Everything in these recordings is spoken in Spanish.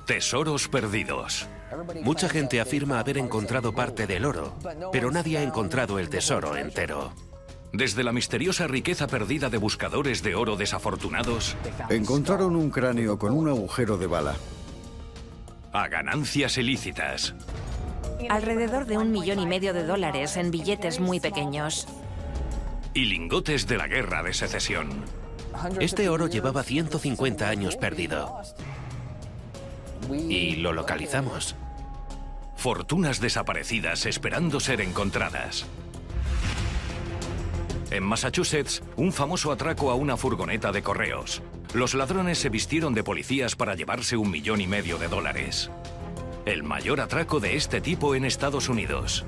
Tesoros perdidos. Mucha gente afirma haber encontrado parte del oro, pero nadie ha encontrado el tesoro entero. Desde la misteriosa riqueza perdida de buscadores de oro desafortunados Encontraron un cráneo con un agujero de bala. a ganancias ilícitas. Alrededor de $1,500,000 en billetes muy pequeños. Y lingotes de la guerra de secesión. Este oro llevaba 150 años perdido. Y lo localizamos. Fortunas desaparecidas esperando ser encontradas. En Massachusetts, un famoso atraco a una furgoneta de correos. Los ladrones se vistieron de policías para llevarse $1,500,000. El mayor atraco de este tipo en Estados Unidos.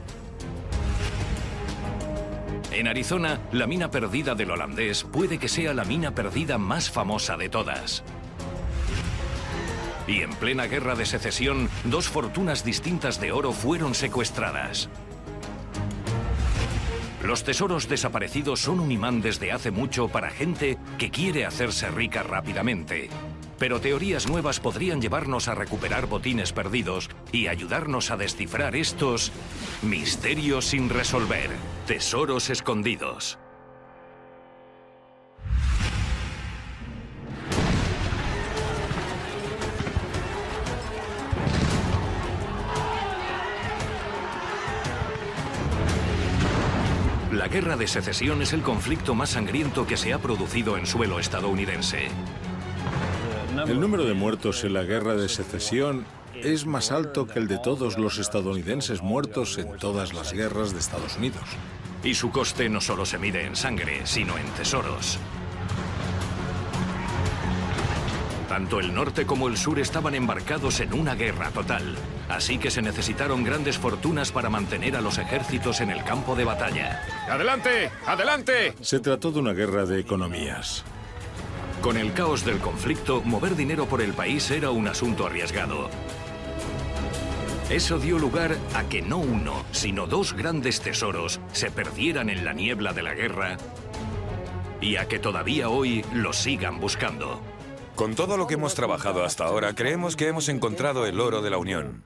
En Arizona, la mina perdida del holandés puede que sea la mina perdida más famosa de todas. Y en plena guerra de secesión, 2 fortunas distintas de oro fueron secuestradas. Los tesoros desaparecidos son un imán desde hace mucho para gente que quiere hacerse rica rápidamente. Pero teorías nuevas podrían llevarnos a recuperar botines perdidos y ayudarnos a descifrar estos misterios sin resolver, tesoros escondidos. La guerra de secesión es el conflicto más sangriento que se ha producido en suelo estadounidense. El número de muertos en la guerra de secesión es más alto que el de todos los estadounidenses muertos en todas las guerras de Estados Unidos. Y su coste no solo se mide en sangre, sino en tesoros. Tanto el norte como el sur estaban embarcados en una guerra total, así que se necesitaron grandes fortunas para mantener a los ejércitos en el campo de batalla. ¡Adelante! ¡Adelante! Se trató de una guerra de economías. Con el caos del conflicto, mover dinero por el país era un asunto arriesgado. Eso dio lugar a que no uno, sino 2 grandes tesoros se perdieran en la niebla de la guerra y a que todavía hoy los sigan buscando. Con todo lo que hemos trabajado hasta ahora, creemos que hemos encontrado el oro de la Unión.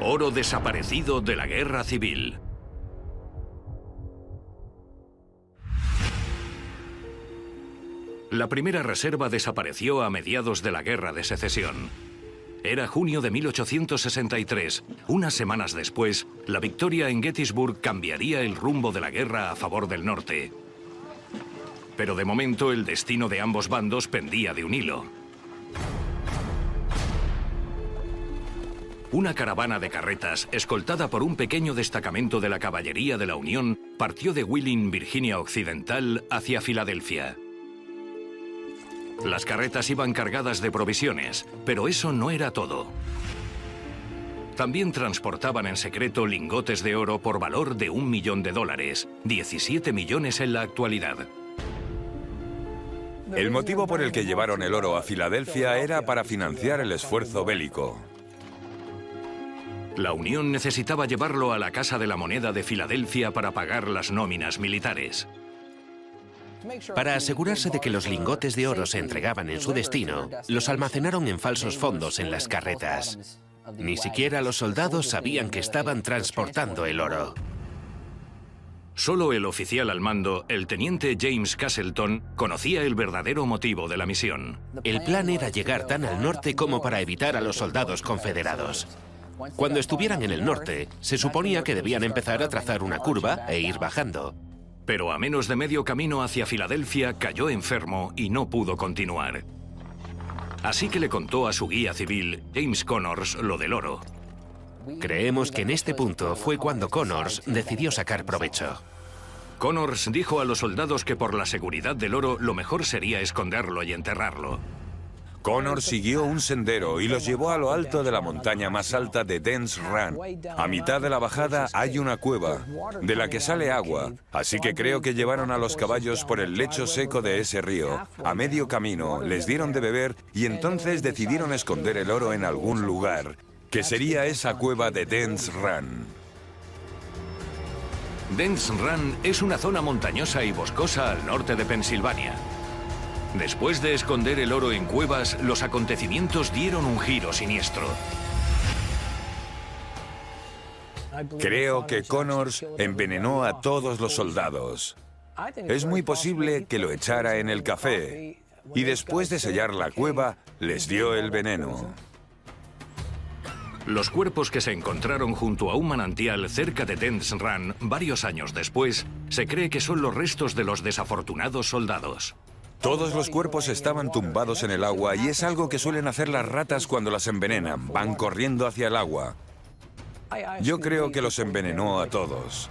Oro desaparecido de la Guerra Civil. La primera reserva desapareció a mediados de la Guerra de Secesión. Era junio de 1863. Unas semanas después, la victoria en Gettysburg cambiaría el rumbo de la guerra a favor del norte. Pero de momento el destino de ambos bandos pendía de un hilo. Una caravana de carretas, escoltada por un pequeño destacamento de la caballería de la Unión, partió de Wheeling, Virginia Occidental, hacia Filadelfia. Las carretas iban cargadas de provisiones, pero eso no era todo. También transportaban en secreto lingotes de oro por valor de $1,000,000, 17 millones en la actualidad. El motivo por el que llevaron el oro a Filadelfia era para financiar el esfuerzo bélico. La Unión necesitaba llevarlo a la Casa de la Moneda de Filadelfia para pagar las nóminas militares. Para asegurarse de que los lingotes de oro se entregaban en su destino, los almacenaron en falsos fondos en las carretas. Ni siquiera los soldados sabían que estaban transportando el oro. Solo el oficial al mando, el teniente James Castleton, conocía el verdadero motivo de la misión. El plan era llegar tan al norte como para evitar a los soldados confederados. Cuando estuvieran en el norte, se suponía que debían empezar a trazar una curva e ir bajando. Pero a menos de medio camino hacia Filadelfia cayó enfermo y no pudo continuar. Así que le contó a su guía civil, James Connors, lo del oro. Creemos que en este punto fue cuando Connors decidió sacar provecho. Connors dijo a los soldados que por la seguridad del oro lo mejor sería esconderlo y enterrarlo. Connors siguió un sendero y los llevó a lo alto de la montaña más alta de Dance Run. A mitad de la bajada hay una cueva, de la que sale agua, así que creo que llevaron a los caballos por el lecho seco de ese río. A medio camino les dieron de beber y entonces decidieron esconder el oro en algún lugar, que sería esa cueva de Dance Run. Dance Run es una zona montañosa y boscosa al norte de Pensilvania. Después de esconder el oro en cuevas, los acontecimientos dieron un giro siniestro. Creo que Connors envenenó a todos los soldados. Es muy posible que lo echara en el café y después de sellar la cueva, les dio el veneno. Los cuerpos que se encontraron junto a un manantial cerca de Dents Run varios años después, se cree que son los restos de los desafortunados soldados. Todos los cuerpos estaban tumbados en el agua y es algo que suelen hacer las ratas cuando las envenenan. Van corriendo hacia el agua. Yo creo que los envenenó a todos.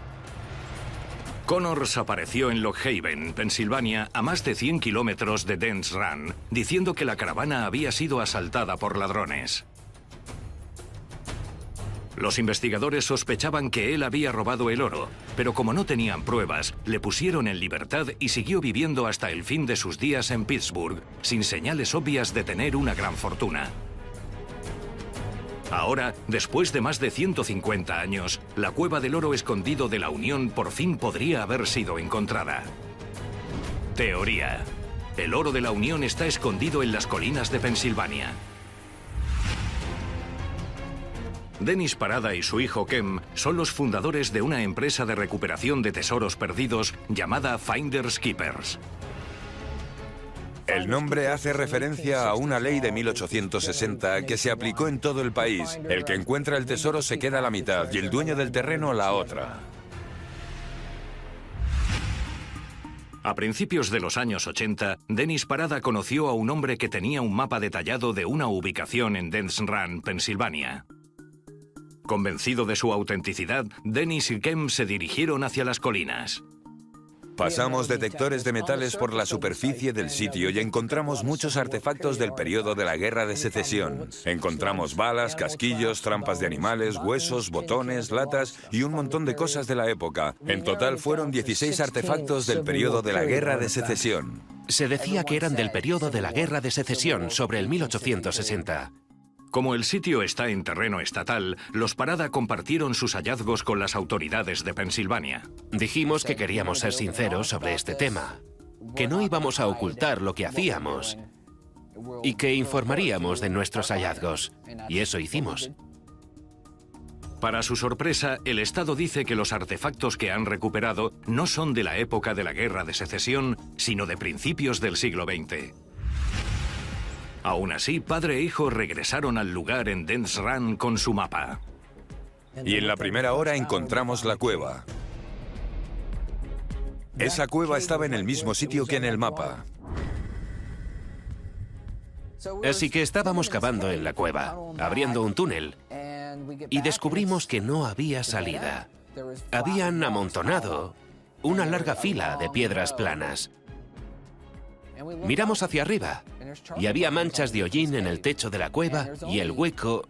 Connors apareció en Lock Haven, Pensilvania, a más de 100 kilómetros de Dents Run, diciendo que la caravana había sido asaltada por ladrones. Los investigadores sospechaban que él había robado el oro, pero como no tenían pruebas, le pusieron en libertad y siguió viviendo hasta el fin de sus días en Pittsburgh, sin señales obvias de tener una gran fortuna. Ahora, después de más de 150 años, la cueva del oro escondido de la Unión por fin podría haber sido encontrada. Teoría. El oro de la Unión está escondido en las colinas de Pensilvania. Dennis Parada y su hijo Kem son los fundadores de una empresa de recuperación de tesoros perdidos llamada Finders Keepers. El nombre hace referencia a una ley de 1860 que se aplicó en todo el país. El que encuentra el tesoro se queda a la mitad y el dueño del terreno la otra. A principios de los años 80, Dennis Parada conoció a un hombre que tenía un mapa detallado de una ubicación en Dents Run, Pensilvania. Convencido de su autenticidad, Dennis y Kem se dirigieron hacia las colinas. Pasamos detectores de metales por la superficie del sitio y encontramos muchos artefactos del periodo de la Guerra de Secesión. Encontramos balas, casquillos, trampas de animales, huesos, botones, latas y un montón de cosas de la época. En total fueron 16 artefactos del periodo de la Guerra de Secesión. Se decía que eran del periodo de la Guerra de Secesión, sobre el 1860. Como el sitio está en terreno estatal, los Parada compartieron sus hallazgos con las autoridades de Pensilvania. Dijimos que queríamos ser sinceros sobre este tema, que no íbamos a ocultar lo que hacíamos y que informaríamos de nuestros hallazgos. Y eso hicimos. Para su sorpresa, el Estado dice que los artefactos que han recuperado no son de la época de la Guerra de Secesión, sino de principios del siglo XX. Aún así, padre e hijo regresaron al lugar en Dents Run con su mapa. Y en la primera hora encontramos la cueva. Esa cueva estaba en el mismo sitio que en el mapa. Así que estábamos cavando en la cueva, abriendo un túnel, y descubrimos que no había salida. Habían amontonado una larga fila de piedras planas. Miramos hacia arriba y había manchas de hollín en el techo de la cueva y el hueco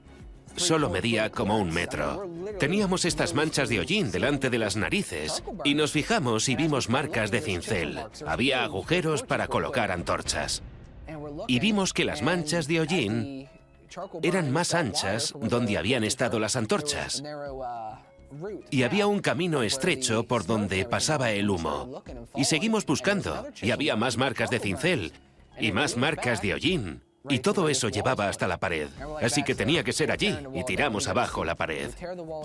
solo medía como 1 metro. Teníamos estas manchas de hollín delante de las narices y nos fijamos y vimos marcas de cincel. Había agujeros para colocar antorchas. Y vimos que las manchas de hollín eran más anchas donde habían estado las antorchas. Y había un camino estrecho por donde pasaba el humo. Y seguimos buscando, y había más marcas de cincel, y más marcas de hollín. Y todo eso llevaba hasta la pared. Así que tenía que ser allí, y tiramos abajo la pared.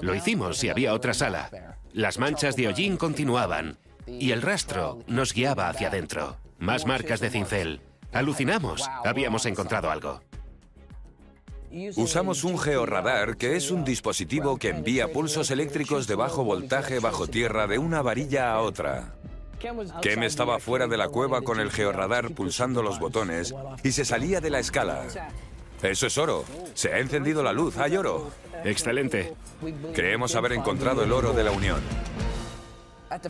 Lo hicimos y había otra sala. Las manchas de hollín continuaban, y el rastro nos guiaba hacia adentro. Más marcas de cincel. Alucinamos, habíamos encontrado algo. Usamos un georradar, que es un dispositivo que envía pulsos eléctricos de bajo voltaje bajo tierra de una varilla a otra. Kem estaba fuera de la cueva con el georradar pulsando los botones y se salía de la escala. Eso es oro. Se ha encendido la luz. Hay oro. Excelente. Creemos haber encontrado el oro de la Unión.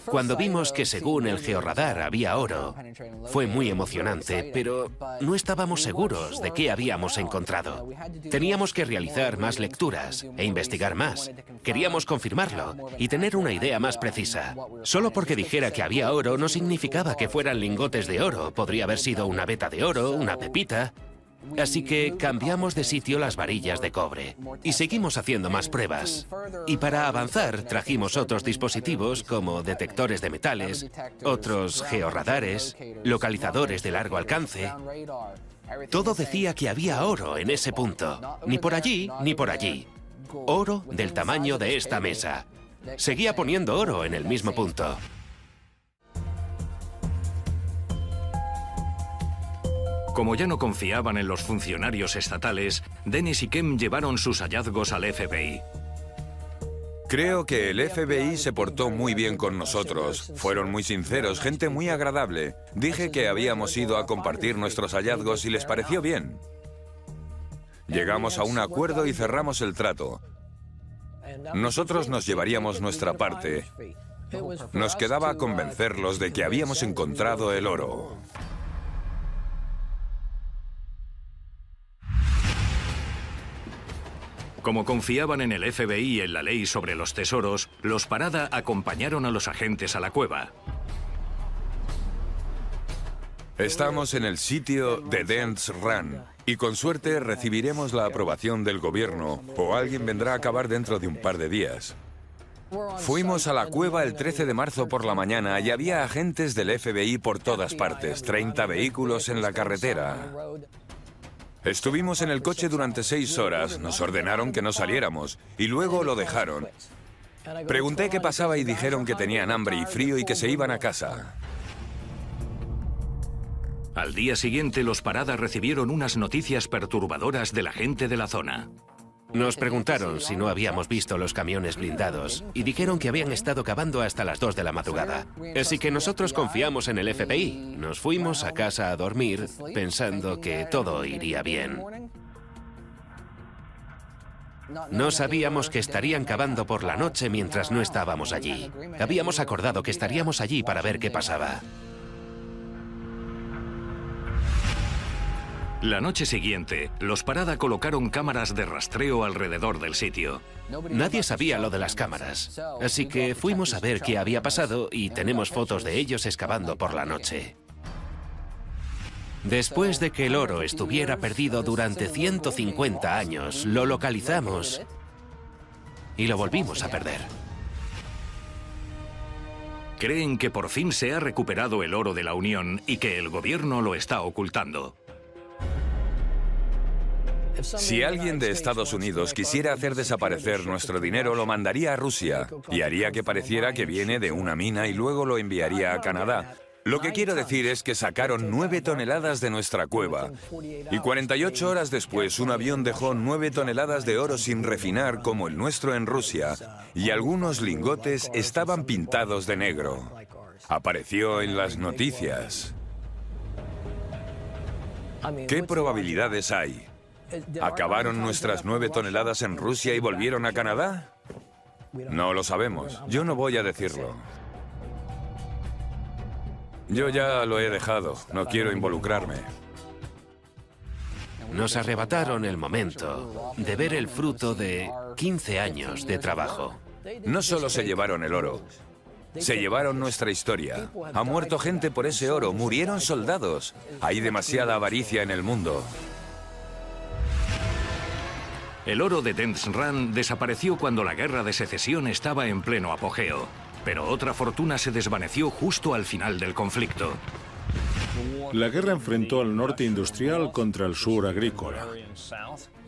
Cuando vimos que según el georradar había oro, fue muy emocionante, pero no estábamos seguros de qué habíamos encontrado. Teníamos que realizar más lecturas e investigar más. Queríamos confirmarlo y tener una idea más precisa. Solo porque dijera que había oro no significaba que fueran lingotes de oro. Podría haber sido una veta de oro, una pepita. Así que cambiamos de sitio las varillas de cobre y seguimos haciendo más pruebas. Y para avanzar trajimos otros dispositivos como detectores de metales, otros georradares, localizadores de largo alcance. Todo decía que había oro en ese punto. Ni por allí, ni por allí. Oro del tamaño de esta mesa. Seguía poniendo oro en el mismo punto. Como ya no confiaban en los funcionarios estatales, Dennis y Kem llevaron sus hallazgos al FBI. Creo que el FBI se portó muy bien con nosotros. Fueron muy sinceros, gente muy agradable. Dije que habíamos ido a compartir nuestros hallazgos y les pareció bien. Llegamos a un acuerdo y cerramos el trato. Nosotros nos llevaríamos nuestra parte. Nos quedaba convencerlos de que habíamos encontrado el oro. Como confiaban en el FBI y en la ley sobre los tesoros, los Parada acompañaron a los agentes a la cueva. Estamos en el sitio de Dents Run y con suerte recibiremos la aprobación del gobierno o alguien vendrá a acabar dentro de un par de días. Fuimos a la cueva el 13 de marzo por la mañana y había agentes del FBI por todas partes, 30 vehículos en la carretera. Estuvimos en el coche durante 6 horas, nos ordenaron que no saliéramos y luego lo dejaron. Pregunté qué pasaba y dijeron que tenían hambre y frío y que se iban a casa. Al día siguiente, los Parada recibieron unas noticias perturbadoras de la gente de la zona. Nos preguntaron si no habíamos visto los camiones blindados y dijeron que habían estado cavando hasta las 2 de la madrugada. Así que nosotros confiamos en el FBI. Nos fuimos a casa a dormir pensando que todo iría bien. No sabíamos que estarían cavando por la noche mientras no estábamos allí. Habíamos acordado que estaríamos allí para ver qué pasaba. La noche siguiente, los Parada colocaron cámaras de rastreo alrededor del sitio. Nadie sabía lo de las cámaras, así que fuimos a ver qué había pasado y tenemos fotos de ellos excavando por la noche. Después de que el oro estuviera perdido durante 150 años, lo localizamos y lo volvimos a perder. Creen que por fin se ha recuperado el oro de la Unión y que el gobierno lo está ocultando. Si alguien de Estados Unidos quisiera hacer desaparecer nuestro dinero, lo mandaría a Rusia y haría que pareciera que viene de una mina y luego lo enviaría a Canadá. Lo que quiero decir es que sacaron 9 toneladas de nuestra cueva y 48 horas después un avión dejó 9 toneladas de oro sin refinar como el nuestro en Rusia y algunos lingotes estaban pintados de negro. Apareció en las noticias. ¿Qué probabilidades hay? ¿Acabaron nuestras 9 toneladas en Rusia y volvieron a Canadá? No lo sabemos. Yo no voy a decirlo. Yo ya lo he dejado. No quiero involucrarme. Nos arrebataron el momento de ver el fruto de 15 años de trabajo. No solo se llevaron el oro, se llevaron nuestra historia. Ha muerto gente por ese oro, murieron soldados. Hay demasiada avaricia en el mundo. El oro de Dents Run desapareció cuando la guerra de secesión estaba en pleno apogeo, pero otra fortuna se desvaneció justo al final del conflicto. La guerra enfrentó al norte industrial contra el sur agrícola.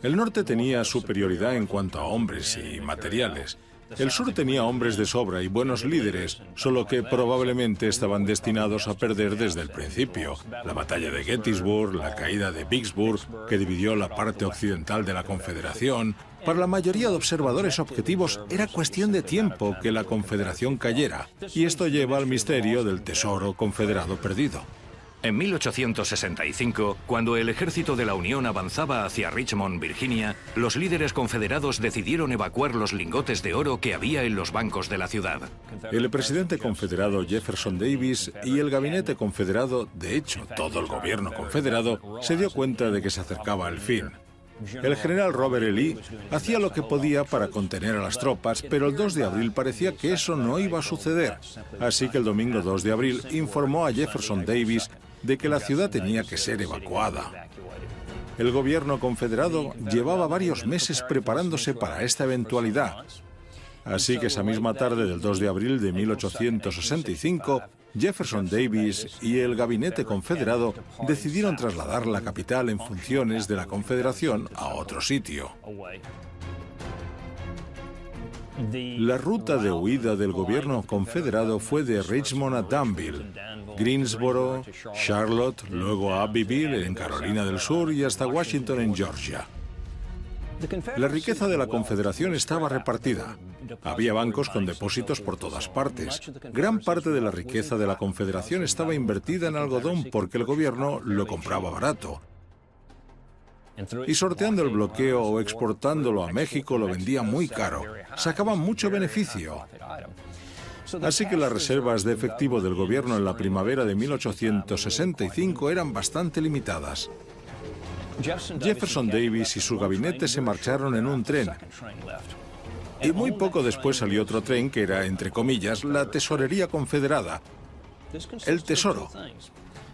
El norte tenía superioridad en cuanto a hombres y materiales. El sur tenía hombres de sobra y buenos líderes, solo que probablemente estaban destinados a perder desde el principio. La batalla de Gettysburg, la caída de Vicksburg, que dividió la parte occidental de la Confederación. Para la mayoría de observadores objetivos era cuestión de tiempo que la Confederación cayera, y esto lleva al misterio del tesoro confederado perdido. En 1865, cuando el ejército de la Unión avanzaba hacia Richmond, Virginia, los líderes confederados decidieron evacuar los lingotes de oro que había en los bancos de la ciudad. El presidente confederado Jefferson Davis y el gabinete confederado, de hecho todo el gobierno confederado, se dio cuenta de que se acercaba el fin. El general Robert E. Lee hacía lo que podía para contener a las tropas, pero el 2 de abril parecía que eso no iba a suceder. Así que el domingo 2 de abril informó a Jefferson Davis de que la ciudad tenía que ser evacuada. El gobierno confederado llevaba varios meses preparándose para esta eventualidad. Así que esa misma tarde del 2 de abril de 1865, Jefferson Davis y el gabinete confederado decidieron trasladar la capital en funciones de la Confederación a otro sitio. La ruta de huida del gobierno confederado fue de Richmond a Danville, Greensboro, Charlotte, luego a Abbeville en Carolina del Sur y hasta Washington en Georgia. La riqueza de la Confederación estaba repartida. Había bancos con depósitos por todas partes. Gran parte de la riqueza de la Confederación estaba invertida en algodón porque el gobierno lo compraba barato. Y sorteando el bloqueo o exportándolo a México lo vendía muy caro. Sacaban mucho beneficio. Así que las reservas de efectivo del gobierno en la primavera de 1865 eran bastante limitadas. Jefferson Davis y su gabinete se marcharon en un tren. Y muy poco después salió otro tren que era, entre comillas, la tesorería confederada, el tesoro.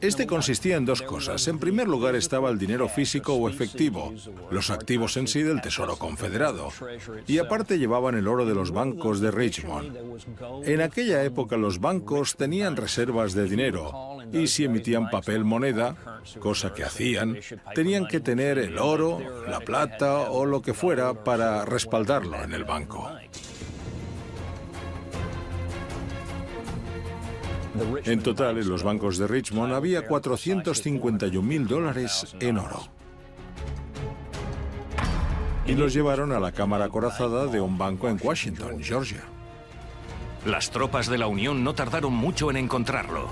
Este consistía en dos cosas. En primer lugar estaba el dinero físico o efectivo, los activos en sí del Tesoro Confederado. Y aparte llevaban el oro de los bancos de Richmond. En aquella época los bancos tenían reservas de dinero y si emitían papel moneda, cosa que hacían, tenían que tener el oro, la plata o lo que fuera para respaldarlo en el banco. En total, en los bancos de Richmond había $451.000 en oro. Y los llevaron a la cámara acorazada de un banco en Washington, Georgia. Las tropas de la Unión no tardaron mucho en encontrarlo.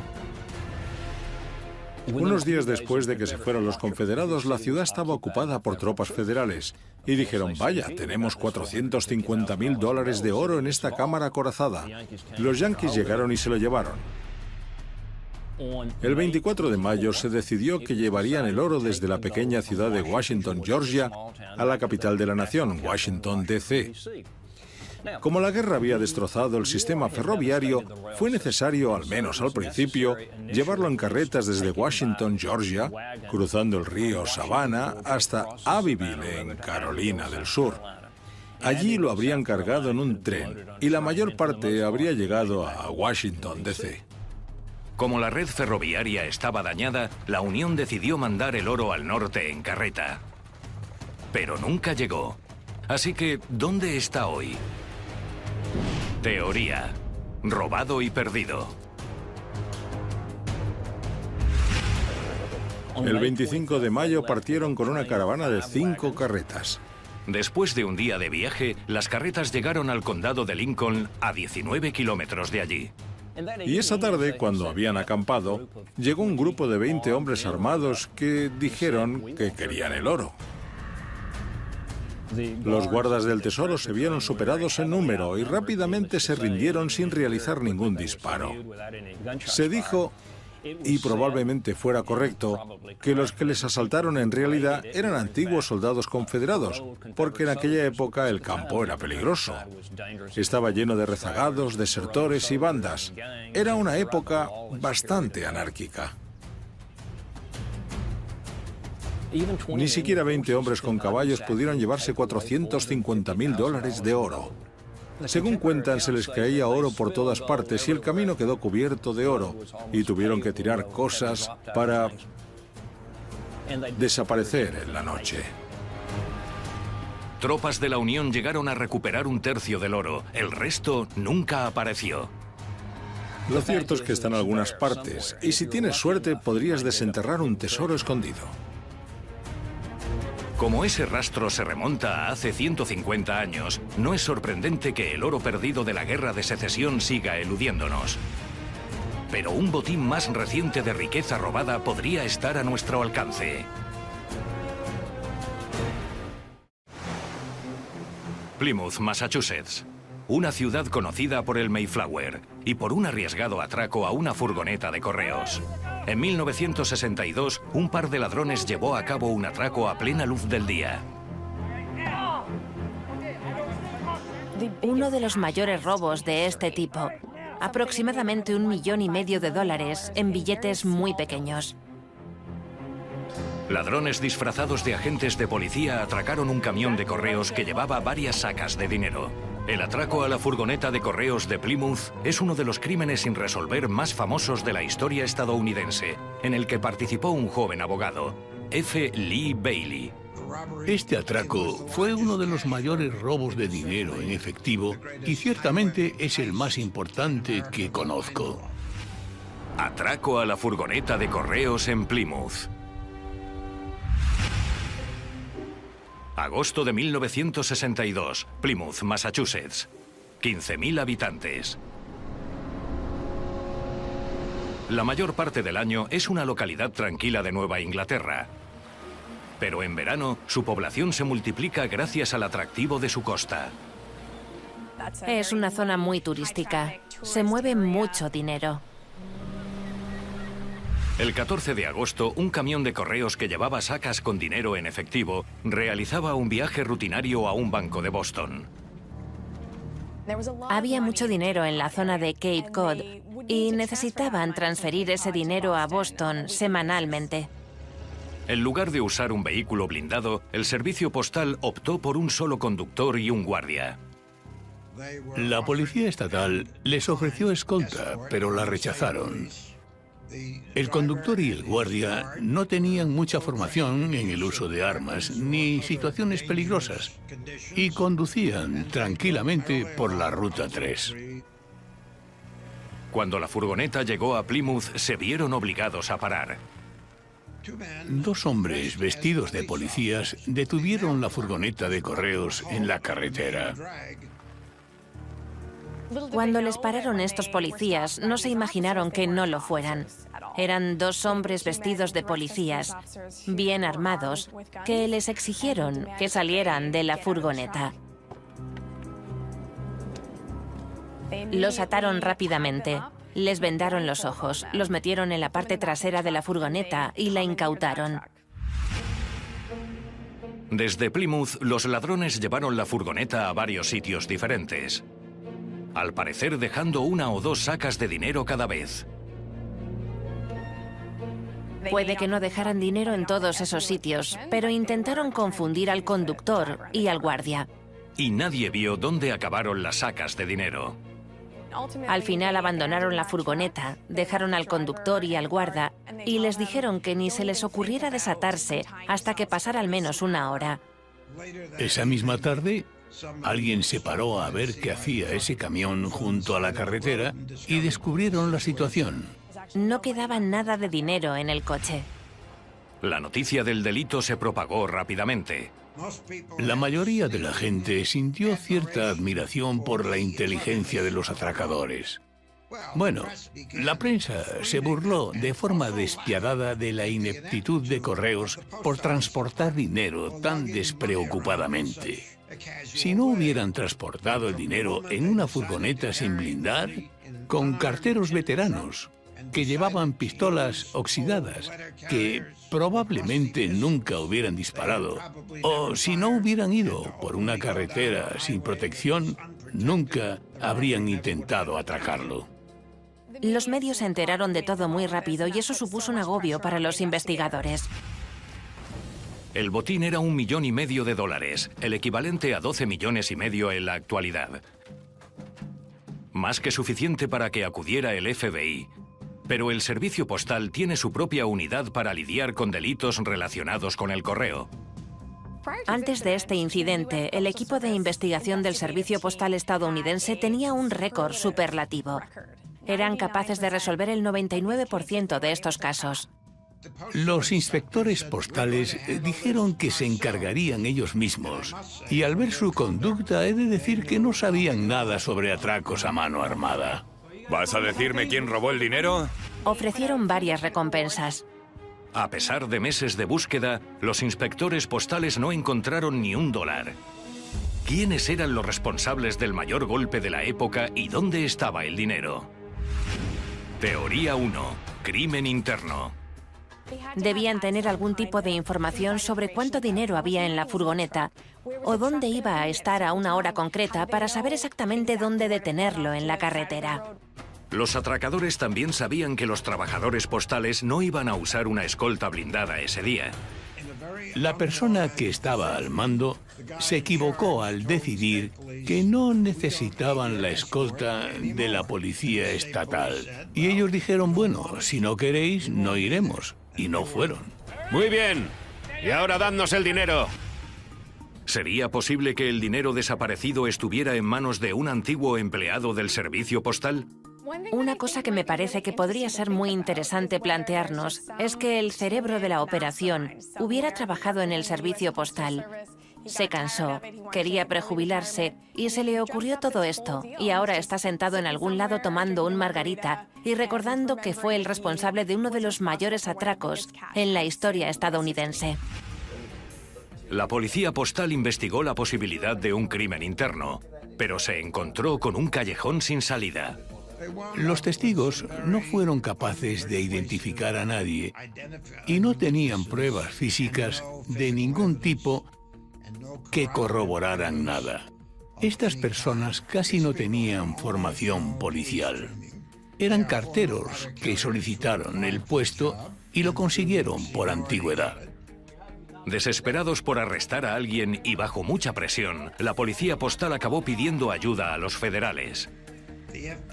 Unos días después de que se fueron los confederados, la ciudad estaba ocupada por tropas federales. Y dijeron, vaya, tenemos $450.000 de oro en esta cámara acorazada. Los yanquis llegaron y se lo llevaron. El 24 de mayo se decidió que llevarían el oro desde la pequeña ciudad de Washington, Georgia, a la capital de la nación, Washington, D.C. Como la guerra había destrozado el sistema ferroviario, fue necesario, al menos al principio, llevarlo en carretas desde Washington, Georgia, cruzando el río Savannah hasta Abbeville, en Carolina del Sur. Allí lo habrían cargado en un tren y la mayor parte habría llegado a Washington, D.C. Como la red ferroviaria estaba dañada, la Unión decidió mandar el oro al norte en carreta. Pero nunca llegó. Así que, ¿dónde está hoy? Teoría. Robado y perdido. El 25 de mayo partieron con una caravana de 5 carretas. Después de un día de viaje, las carretas llegaron al condado de Lincoln, a 19 kilómetros de allí. Y esa tarde, cuando habían acampado, llegó un grupo de 20 hombres armados que dijeron que querían el oro. Los guardas del tesoro se vieron superados en número y rápidamente se rindieron sin realizar ningún disparo. Se dijo, y probablemente fuera correcto, que los que les asaltaron en realidad eran antiguos soldados confederados, porque en aquella época el campo era peligroso. Estaba lleno de rezagados, desertores y bandas. Era una época bastante anárquica. Ni siquiera 20 hombres con caballos pudieron llevarse $450.000 de oro. Según cuentan, se les caía oro por todas partes y el camino quedó cubierto de oro y tuvieron que tirar cosas para desaparecer en la noche. Tropas de la Unión llegaron a recuperar un tercio del oro. El resto nunca apareció. Lo cierto es que está en algunas partes y si tienes suerte podrías desenterrar un tesoro escondido. Como ese rastro se remonta a hace 150 años, no es sorprendente que el oro perdido de la Guerra de Secesión siga eludiéndonos. Pero un botín más reciente de riqueza robada podría estar a nuestro alcance. Plymouth, Massachusetts. Una ciudad conocida por el Mayflower y por un arriesgado atraco a una furgoneta de correos. En 1962, un par de ladrones llevó a cabo un atraco a plena luz del día. Uno de los mayores robos de este tipo. Aproximadamente $1,5 millones en billetes muy pequeños. Ladrones disfrazados de agentes de policía atracaron un camión de correos que llevaba varias sacas de dinero. El atraco a la furgoneta de correos de Plymouth es uno de los crímenes sin resolver más famosos de la historia estadounidense, en el que participó un joven abogado, F. Lee Bailey. Este atraco fue uno de los mayores robos de dinero en efectivo y ciertamente es el más importante que conozco. Atraco a la furgoneta de correos en Plymouth. Agosto de 1962, Plymouth, Massachusetts. 15.000 habitantes. La mayor parte del año es una localidad tranquila de Nueva Inglaterra. Pero en verano, su población se multiplica gracias al atractivo de su costa. Es una zona muy turística. Se mueve mucho dinero. El 14 de agosto, un camión de correos que llevaba sacas con dinero en efectivo realizaba un viaje rutinario a un banco de Boston. Había mucho dinero en la zona de Cape Cod y necesitaban transferir ese dinero a Boston semanalmente. En lugar de usar un vehículo blindado, el servicio postal optó por un solo conductor y un guardia. La policía estatal les ofreció escolta, pero la rechazaron. El conductor y el guardia no tenían mucha formación en el uso de armas ni situaciones peligrosas y conducían tranquilamente por la Ruta 3. Cuando la furgoneta llegó a Plymouth, se vieron obligados a parar. Dos hombres vestidos de policías detuvieron la furgoneta de correos en la carretera. Cuando les pararon estos policías, no se imaginaron que no lo fueran. Eran dos hombres vestidos de policías, bien armados, que les exigieron que salieran de la furgoneta. Los ataron rápidamente, les vendaron los ojos, los metieron en la parte trasera de la furgoneta y la incautaron. Desde Plymouth, los ladrones llevaron la furgoneta a varios sitios diferentes. Al parecer dejando una o dos sacas de dinero cada vez. Puede que no dejaran dinero en todos esos sitios, pero intentaron confundir al conductor y al guardia. Y nadie vio dónde acabaron las sacas de dinero. Al final abandonaron la furgoneta, dejaron al conductor y al guarda y les dijeron que ni se les ocurriera desatarse hasta que pasara al menos una hora. Esa misma tarde, alguien se paró a ver qué hacía ese camión junto a la carretera y descubrieron la situación. No quedaba nada de dinero en el coche. La noticia del delito se propagó rápidamente. La mayoría de la gente sintió cierta admiración por la inteligencia de los atracadores. Bueno, la prensa se burló de forma despiadada de la ineptitud de correos por transportar dinero tan despreocupadamente. Si no hubieran transportado el dinero en una furgoneta sin blindar, con carteros veteranos que llevaban pistolas oxidadas, que probablemente nunca hubieran disparado, o si no hubieran ido por una carretera sin protección, nunca habrían intentado atracarlo. Los medios se enteraron de todo muy rápido y eso supuso un agobio para los investigadores. El botín era $1,5 millones, el equivalente a 12,5 millones en la actualidad. Más que suficiente para que acudiera el FBI. Pero el servicio postal tiene su propia unidad para lidiar con delitos relacionados con el correo. Antes de este incidente, el equipo de investigación del Servicio Postal estadounidense tenía un récord superlativo. Eran capaces de resolver el 99% de estos casos. Los inspectores postales dijeron que se encargarían ellos mismos, y al ver su conducta he de decir que no sabían nada sobre atracos a mano armada. ¿Vas a decirme quién robó el dinero? Ofrecieron varias recompensas. A pesar de meses de búsqueda, los inspectores postales no encontraron ni $1. ¿Quiénes eran los responsables del mayor golpe de la época y dónde estaba el dinero? Teoría 1. Crimen interno. Debían tener algún tipo de información sobre cuánto dinero había en la furgoneta o dónde iba a estar a una hora concreta para saber exactamente dónde detenerlo en la carretera. Los atracadores también sabían que los trabajadores postales no iban a usar una escolta blindada ese día. La persona que estaba al mando se equivocó al decidir que no necesitaban la escolta de la policía estatal. Y ellos dijeron, bueno, si no queréis, no iremos. Y no fueron. Muy bien. Y ahora dadnos el dinero. ¿Sería posible que el dinero desaparecido estuviera en manos de un antiguo empleado del servicio postal? Una cosa que me parece que podría ser muy interesante plantearnos es que el cerebro de la operación hubiera trabajado en el servicio postal. Se cansó, quería prejubilarse y se le ocurrió todo esto. Y ahora está sentado en algún lado tomando un margarita y recordando que fue el responsable de uno de los mayores atracos en la historia estadounidense. La policía postal investigó la posibilidad de un crimen interno, pero se encontró con un callejón sin salida. Los testigos no fueron capaces de identificar a nadie y no tenían pruebas físicas de ningún tipo que corroboraran nada. Estas personas casi no tenían formación policial. Eran carteros que solicitaron el puesto y lo consiguieron por antigüedad. Desesperados por arrestar a alguien y bajo mucha presión, la policía postal acabó pidiendo ayuda a los federales.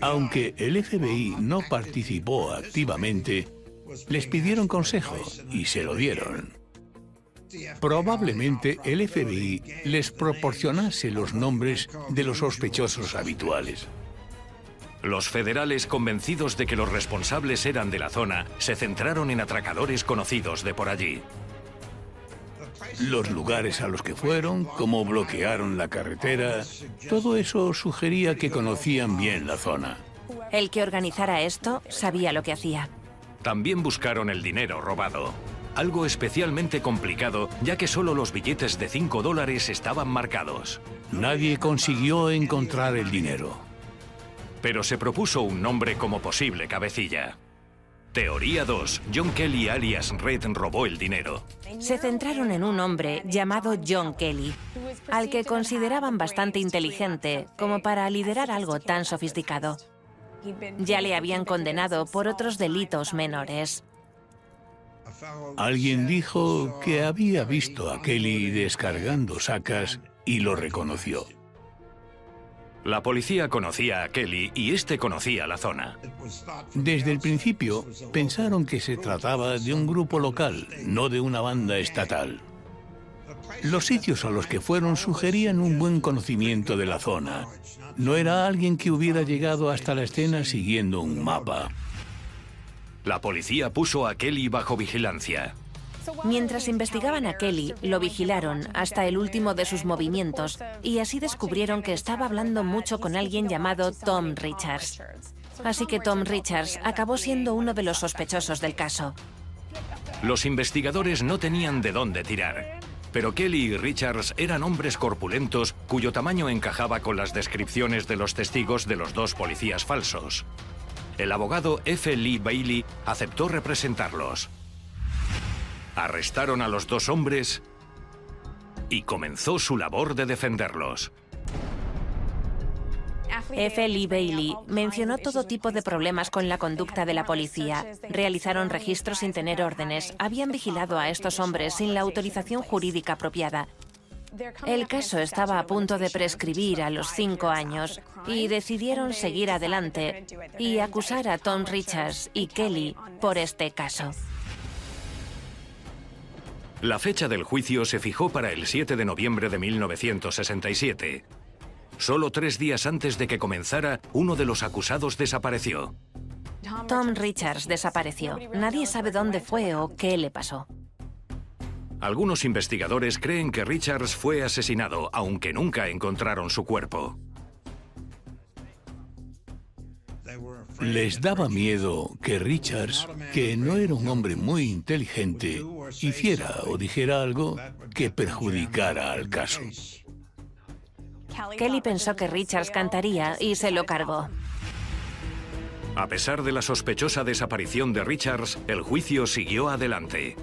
Aunque el FBI no participó activamente, les pidieron consejo y se lo dieron. Probablemente el FBI les proporcionase los nombres de los sospechosos habituales. Los federales, convencidos de que los responsables eran de la zona, se centraron en atracadores conocidos de por allí. Los lugares a los que fueron, cómo bloquearon la carretera, todo eso sugería que conocían bien la zona. El que organizara esto sabía lo que hacía. También buscaron el dinero robado. Algo especialmente complicado, ya que solo los billetes de $5 estaban marcados. Nadie consiguió encontrar el dinero. Pero se propuso un nombre como posible cabecilla. Teoría 2. John Kelly alias Red robó el dinero. Se centraron en un hombre llamado John Kelly, al que consideraban bastante inteligente como para liderar algo tan sofisticado. Ya le habían condenado por otros delitos menores. Alguien dijo que había visto a Kelly descargando sacas y lo reconoció. La policía conocía a Kelly y este conocía la zona. Desde el principio pensaron que se trataba de un grupo local, no de una banda estatal. Los sitios a los que fueron sugerían un buen conocimiento de la zona. No era alguien que hubiera llegado hasta la escena siguiendo un mapa. La policía puso a Kelly bajo vigilancia. Mientras investigaban a Kelly, lo vigilaron hasta el último de sus movimientos y así descubrieron que estaba hablando mucho con alguien llamado Tom Richards. Así que Tom Richards acabó siendo uno de los sospechosos del caso. Los investigadores no tenían de dónde tirar, pero Kelly y Richards eran hombres corpulentos cuyo tamaño encajaba con las descripciones de los testigos de los dos policías falsos. El abogado F. Lee Bailey aceptó representarlos. Arrestaron a los dos hombres y comenzó su labor de defenderlos. F. Lee Bailey mencionó todo tipo de problemas con la conducta de la policía. Realizaron registros sin tener órdenes, habían vigilado a estos hombres sin la autorización jurídica apropiada. El caso estaba a punto de prescribir a los 5 años y decidieron seguir adelante y acusar a Tom Richards y Kelly por este caso. La fecha del juicio se fijó para el 7 de noviembre de 1967. Solo 3 días antes de que comenzara, uno de los acusados desapareció. Tom Richards desapareció. Nadie sabe dónde fue o qué le pasó. Algunos investigadores creen que Richards fue asesinado, aunque nunca encontraron su cuerpo. Les daba miedo que Richards, que no era un hombre muy inteligente, hiciera o dijera algo que perjudicara al caso. Kelly pensó que Richards cantaría y se lo cargó. A pesar de la sospechosa desaparición de Richards, el juicio siguió adelante.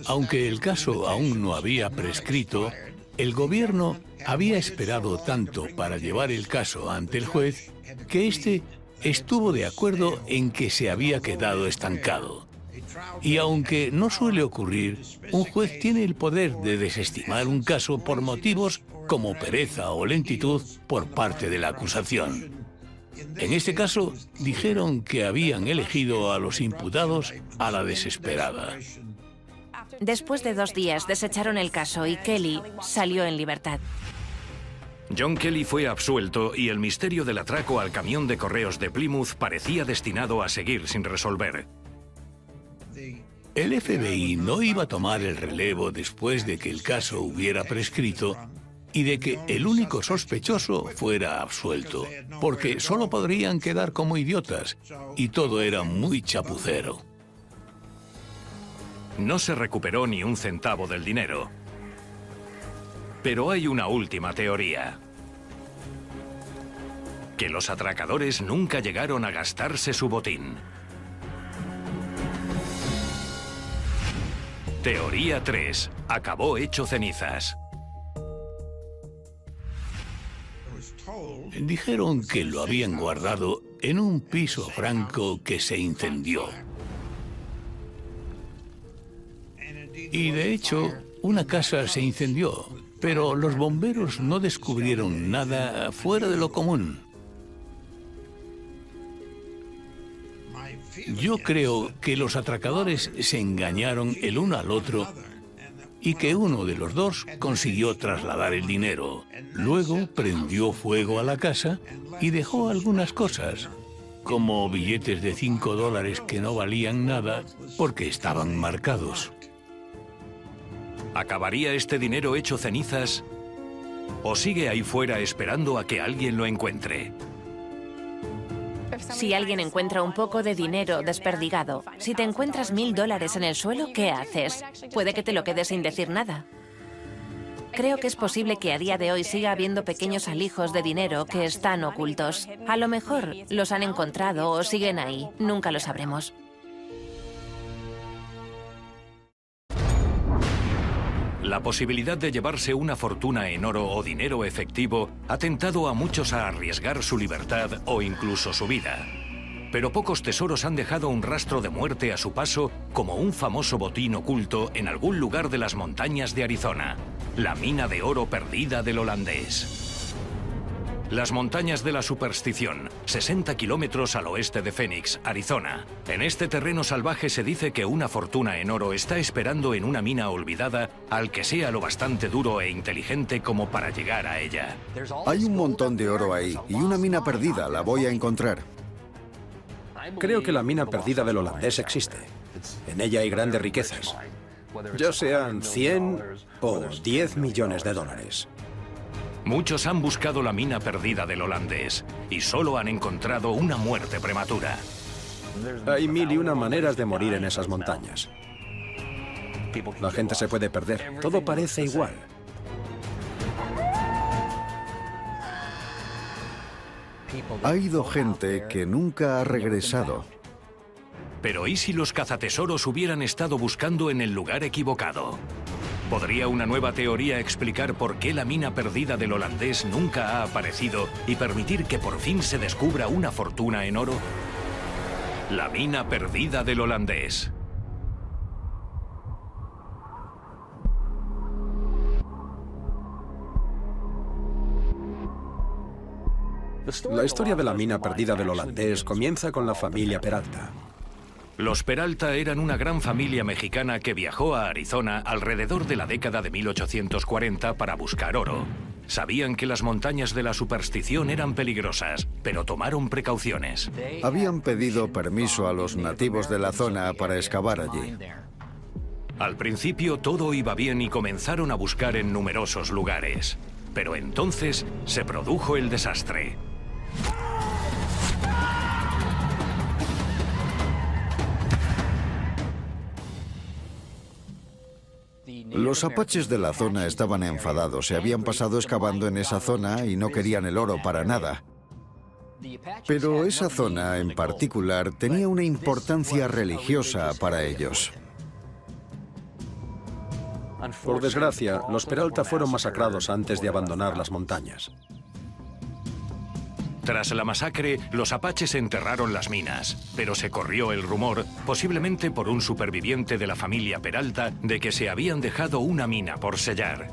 Aunque el caso aún no había prescrito, el gobierno había esperado tanto para llevar el caso ante el juez que éste estuvo de acuerdo en que se había quedado estancado. Y aunque no suele ocurrir, un juez tiene el poder de desestimar un caso por motivos como pereza o lentitud por parte de la acusación. En este caso, dijeron que habían elegido a los imputados a la desesperada. Después de 2 días desecharon el caso y Kelly salió en libertad. John Kelly fue absuelto y el misterio del atraco al camión de correos de Plymouth parecía destinado a seguir sin resolver. El FBI no iba a tomar el relevo después de que el caso hubiera prescrito y de que el único sospechoso fuera absuelto, porque solo podrían quedar como idiotas, y todo era muy chapucero. No se recuperó ni un centavo del dinero. Pero hay una última teoría. Que los atracadores nunca llegaron a gastarse su botín. Teoría 3. Acabó hecho cenizas. Dijeron que lo habían guardado en un piso franco que se incendió. Y de hecho, una casa se incendió, pero los bomberos no descubrieron nada fuera de lo común. Yo creo que los atracadores se engañaron el uno al otro y que uno de los dos consiguió trasladar el dinero. Luego prendió fuego a la casa y dejó algunas cosas, como billetes de $5 que no valían nada porque estaban marcados. ¿Acabaría este dinero hecho cenizas? ¿O sigue ahí fuera esperando a que alguien lo encuentre? Si alguien encuentra un poco de dinero desperdigado, si te encuentras $1000 en el suelo, ¿qué haces? Puede que te lo quedes sin decir nada. Creo que es posible que a día de hoy siga habiendo pequeños alijos de dinero que están ocultos. A lo mejor los han encontrado o siguen ahí. Nunca lo sabremos. La posibilidad de llevarse una fortuna en oro o dinero efectivo ha tentado a muchos a arriesgar su libertad o incluso su vida. Pero pocos tesoros han dejado un rastro de muerte a su paso, como un famoso botín oculto en algún lugar de las montañas de Arizona, la mina de oro perdida del holandés. Las montañas de la superstición, 60 kilómetros al oeste de Phoenix, Arizona. En este terreno salvaje se dice que una fortuna en oro está esperando en una mina olvidada al que sea lo bastante duro e inteligente como para llegar a ella. Hay un montón de oro ahí y una mina perdida, la voy a encontrar. Creo que la mina perdida del holandés existe. En ella hay grandes riquezas, ya sean 100 o 10 millones de dólares. Muchos han buscado la mina perdida del holandés y solo han encontrado una muerte prematura. Hay 1001 maneras de morir en esas montañas. La gente se puede perder. Todo parece igual. Ha ido gente que nunca ha regresado. Pero ¿y si los cazatesoros hubieran estado buscando en el lugar equivocado? ¿Podría una nueva teoría explicar por qué la mina perdida del holandés nunca ha aparecido y permitir que por fin se descubra una fortuna en oro? La mina perdida del holandés. La historia de la mina perdida del holandés comienza con la familia Peralta. Los Peralta eran una gran familia mexicana que viajó a Arizona alrededor de la década de 1840 para buscar oro. Sabían que las montañas de la superstición eran peligrosas, pero tomaron precauciones. Habían pedido permiso a los nativos de la zona para excavar allí. Al principio todo iba bien y comenzaron a buscar en numerosos lugares. Pero entonces se produjo el desastre. Los apaches de la zona estaban enfadados. Se habían pasado excavando en esa zona y no querían el oro para nada. Pero esa zona en particular tenía una importancia religiosa para ellos. Por desgracia, los Peralta fueron masacrados antes de abandonar las montañas. Tras la masacre, los apaches enterraron las minas, pero se corrió el rumor, posiblemente por un superviviente de la familia Peralta, de que se habían dejado una mina por sellar.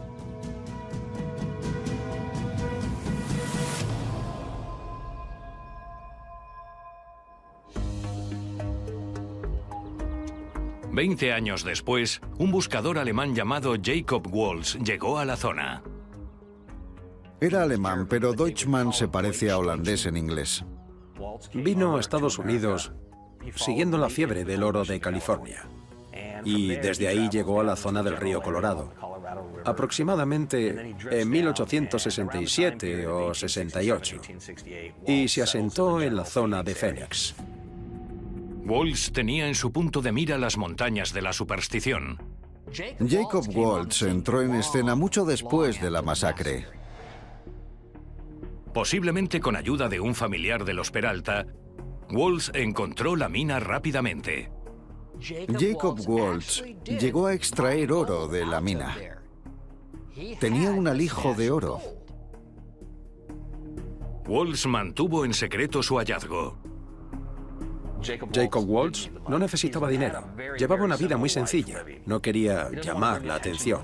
Veinte años después, un buscador alemán llamado Jacob Waltz llegó a la zona. Era alemán, pero Deutschmann se parece a holandés en inglés. Vino a Estados Unidos siguiendo la fiebre del oro de California. Y desde ahí llegó a la zona del río Colorado, aproximadamente en 1867 o 68, y se asentó en la zona de Phoenix. Waltz tenía en su punto de mira las montañas de la superstición. Jacob Waltz entró en escena mucho después de la masacre. Posiblemente con ayuda de un familiar de los Peralta, Waltz encontró la mina rápidamente. Jacob Waltz llegó a extraer oro de la mina. Tenía un alijo de oro. Waltz mantuvo en secreto su hallazgo. Jacob Waltz no necesitaba dinero. Llevaba una vida muy sencilla. No quería llamar la atención.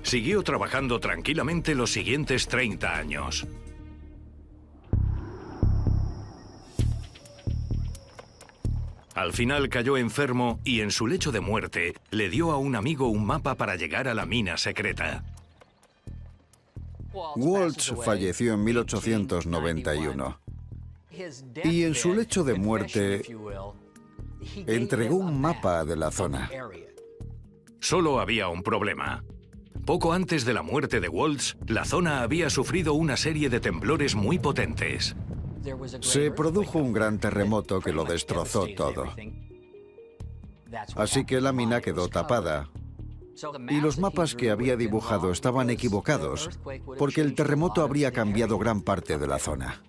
Siguió trabajando tranquilamente los siguientes 30 años. Al final cayó enfermo y en su lecho de muerte le dio a un amigo un mapa para llegar a la mina secreta. Waltz falleció en 1891 y en su lecho de muerte entregó un mapa de la zona. Solo había un problema. Poco antes de la muerte de Waltz, la zona había sufrido una serie de temblores muy potentes. Se produjo un gran terremoto que lo destrozó todo. Así que la mina quedó tapada. Y los mapas que había dibujado estaban equivocados, porque el terremoto habría cambiado gran parte de la zona.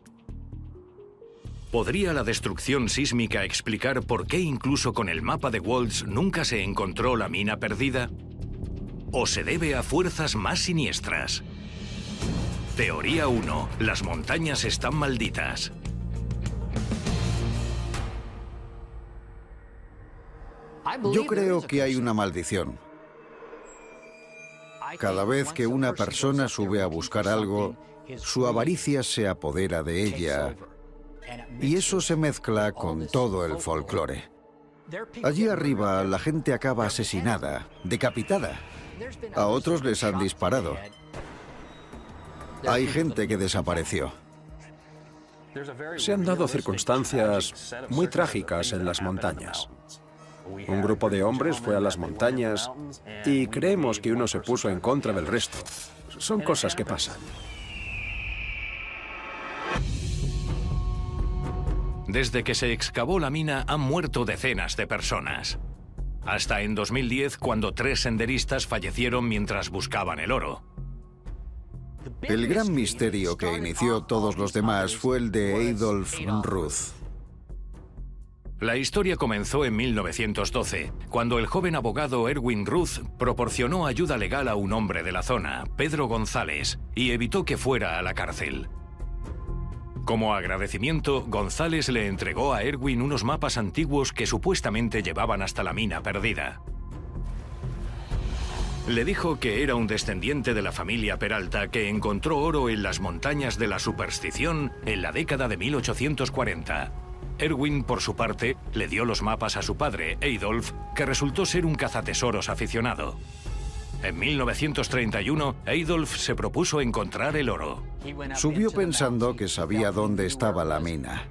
¿Podría la destrucción sísmica explicar por qué incluso con el mapa de Waltz nunca se encontró la mina perdida? ¿O se debe a fuerzas más siniestras? Teoría 1. Las montañas están malditas. Yo creo que hay una maldición. Cada vez que una persona sube a buscar algo, su avaricia se apodera de ella. Y eso se mezcla con todo el folclore. Allí arriba la gente acaba asesinada, decapitada. A otros les han disparado. Hay gente que desapareció. Se han dado circunstancias muy trágicas en las montañas. Un grupo de hombres fue a las montañas y creemos que uno se puso en contra del resto. Son cosas que pasan. Desde que se excavó la mina han muerto decenas de personas. Hasta en 2010, cuando 3 senderistas fallecieron mientras buscaban el oro. El gran misterio que inició todos los demás fue el de Adolf Ruth. La historia comenzó en 1912, cuando el joven abogado Erwin Ruth proporcionó ayuda legal a un hombre de la zona, Pedro González, y evitó que fuera a la cárcel. Como agradecimiento, González le entregó a Erwin unos mapas antiguos que supuestamente llevaban hasta la mina perdida. Le dijo que era un descendiente de la familia Peralta que encontró oro en las montañas de la superstición en la década de 1840. Erwin, por su parte, le dio los mapas a su padre, Adolf, que resultó ser un cazatesoros aficionado. En 1931, Adolf se propuso encontrar el oro. Subió pensando que sabía dónde estaba la mina.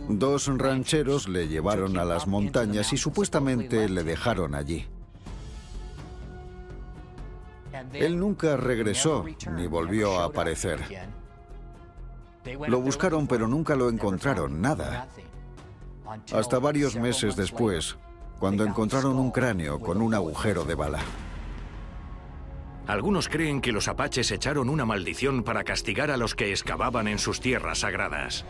2 rancheros le llevaron a las montañas y supuestamente le dejaron allí. Él nunca regresó ni volvió a aparecer. Lo buscaron pero nunca lo encontraron, nada. Hasta varios meses después, cuando encontraron un cráneo con un agujero de bala. Algunos creen que los apaches echaron una maldición para castigar a los que excavaban en sus tierras sagradas.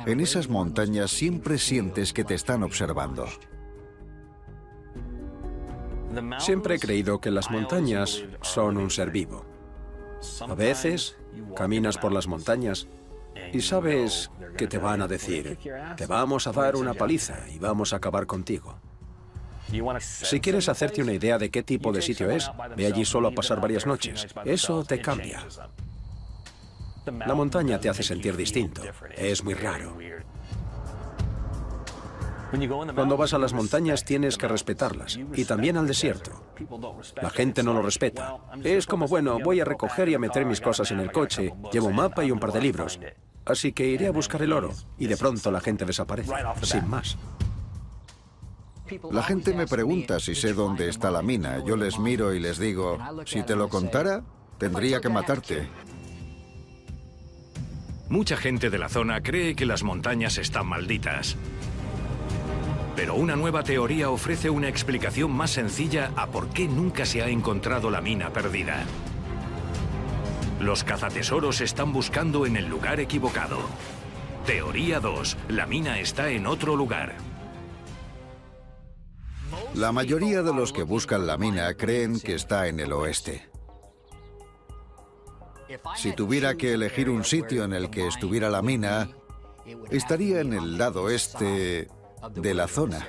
En esas montañas siempre sientes que te están observando. Siempre he creído que las montañas son un ser vivo. A veces caminas por las montañas y sabes que te van a decir, te vamos a dar una paliza y vamos a acabar contigo. Si quieres hacerte una idea de qué tipo de sitio es, ve allí solo a pasar varias noches. Eso te cambia. La montaña te hace sentir distinto. Es muy raro. Cuando vas a las montañas tienes que respetarlas, y también al desierto. La gente no lo respeta. Es como, bueno, voy a recoger y a meter mis cosas en el coche, llevo un mapa y un par de libros. Así que iré a buscar el oro, y de pronto la gente desaparece, sin más. La gente me pregunta si sé dónde está la mina. Yo les miro y les digo, si te lo contara, tendría que matarte. Mucha gente de la zona cree que las montañas están malditas. Pero una nueva teoría ofrece una explicación más sencilla a por qué nunca se ha encontrado la mina perdida. Los cazatesoros están buscando en el lugar equivocado. Teoría 2. La mina está en otro lugar. La mayoría de los que buscan la mina creen que está en el oeste. Si tuviera que elegir un sitio en el que estuviera la mina, estaría en el lado este de la zona.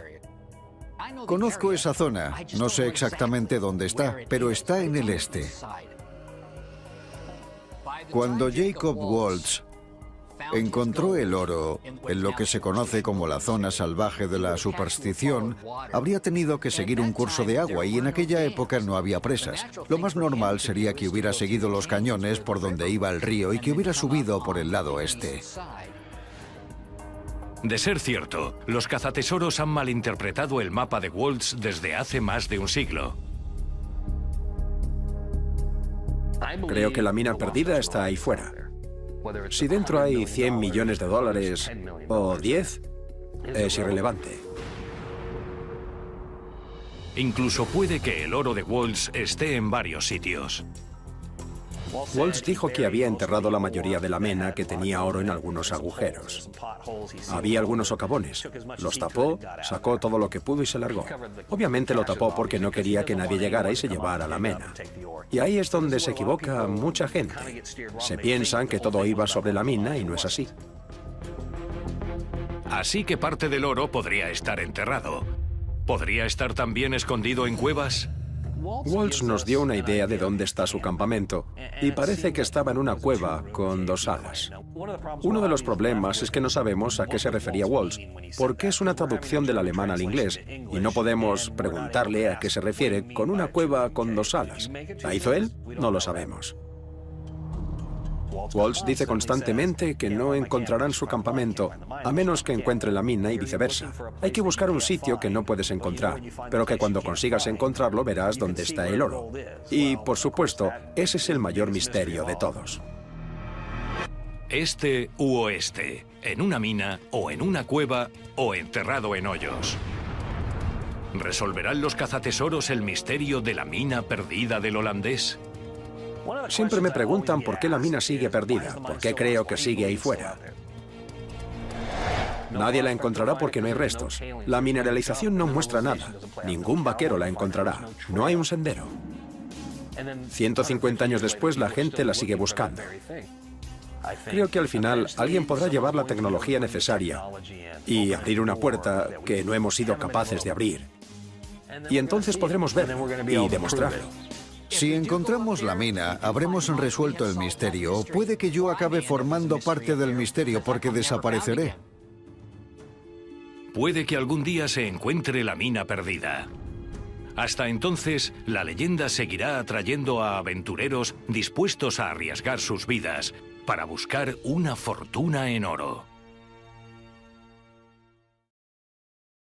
Conozco esa zona, no sé exactamente dónde está, pero está en el este. Cuando Jacob Waltz encontró el oro en lo que se conoce como la zona salvaje de la superstición, habría tenido que seguir un curso de agua y en aquella época no había presas. Lo más normal sería que hubiera seguido los cañones por donde iba el río y que hubiera subido por el lado este. De ser cierto, los cazatesoros han malinterpretado el mapa de Waltz desde hace más de un siglo. Creo que la mina perdida está ahí fuera. Si dentro hay 100 millones de dólares o 10, es irrelevante. Incluso puede que el oro de Waltz esté en varios sitios. Waltz dijo que había enterrado la mayoría de la mena, que tenía oro en algunos agujeros. Había algunos socavones. Los tapó, sacó todo lo que pudo y se largó. Obviamente lo tapó porque no quería que nadie llegara y se llevara la mena. Y ahí es donde se equivoca mucha gente. Se piensan que todo iba sobre la mina y no es así. Así que parte del oro podría estar enterrado. ¿Podría estar también escondido en cuevas? Waltz nos dio una idea de dónde está su campamento y parece que estaba en una cueva con 2 alas. Uno de los problemas es que no sabemos a qué se refería Waltz, porque es una traducción del alemán al inglés y no podemos preguntarle a qué se refiere con una cueva con 2 alas. ¿La hizo él? No lo sabemos. Waltz dice constantemente que no encontrarán su campamento, a menos que encuentren la mina y viceversa. Hay que buscar un sitio que no puedes encontrar, pero que cuando consigas encontrarlo verás dónde está el oro. Y, por supuesto, ese es el mayor misterio de todos. Este u oeste, en una mina o en una cueva o enterrado en hoyos. ¿Resolverán los cazatesoros el misterio de la mina perdida del holandés? Siempre me preguntan por qué la mina sigue perdida, por qué creo que sigue ahí fuera. Nadie la encontrará porque no hay restos. La mineralización no muestra nada. Ningún vaquero la encontrará. No hay un sendero. 150 años después la gente la sigue buscando. Creo que al final alguien podrá llevar la tecnología necesaria y abrir una puerta que no hemos sido capaces de abrir. Y entonces podremos verlo y demostrarlo. Si encontramos la mina, habremos resuelto el misterio. O puede que yo acabe formando parte del misterio porque desapareceré. Puede que algún día se encuentre la mina perdida. Hasta entonces, la leyenda seguirá atrayendo a aventureros dispuestos a arriesgar sus vidas para buscar una fortuna en oro.